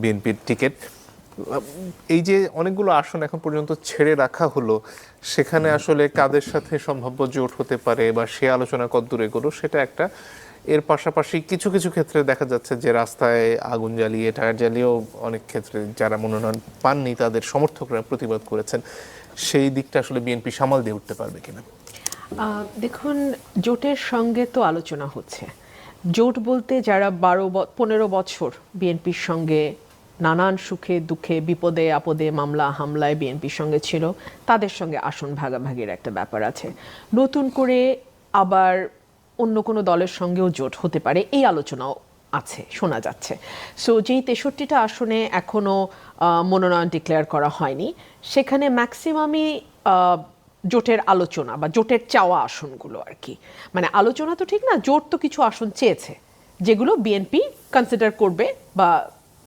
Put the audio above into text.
বিএনপির টিকিট। এই যে অনেকগুলো আসন এখন পর্যন্ত ছেড়ে রাখা হলো, সেখানে আসলে কাদের সাথে সম্ভাব্য জোট হতে পারে বা সে আলোচনা কতদূর এগোলো সেটা একটা। এর পাশাপাশি কিছু কিছু ক্ষেত্রে দেখা যাচ্ছে যে রাস্তায় আগুন জ্বালিয়ে টায়ার জ্বালিয়েও অনেক ক্ষেত্রে যারা মনোনয়ন পাননি তাদের সমর্থকরা প্রতিবাদ করেছেন। সেই দিকটা আসলে বিএনপি সামাল দিয়ে উঠতে পারবে কিনা? দেখুন, জোটের সঙ্গে তো আলোচনা হচ্ছে। জোট বলতে যারা 15 বছর বিএনপির সঙ্গে নানান সুখে দুঃখে বিপদে আপদে মামলা হামলায় বিএনপির সঙ্গে ছিল, তাদের সঙ্গে আসন ভাগাভাগির একটা ব্যাপার আছে। নতুন করে আবার অন্য কোনো দলের সঙ্গেও জোট হতে পারে, এই আলোচনাও আছে, শোনা যাচ্ছে। সো যেই 63টা আসনে এখনও মনোনয়ন ডিক্লেয়ার করা হয়নি, সেখানে ম্যাক্সিমামই জোটের আলোচনা বা জোটের চাওয়া আসনগুলো আর কি। মানে আলোচনা তো ঠিক না, জোট তো কিছু আসন চেয়েছে যেগুলো বিএনপি কনসিডার করবে বা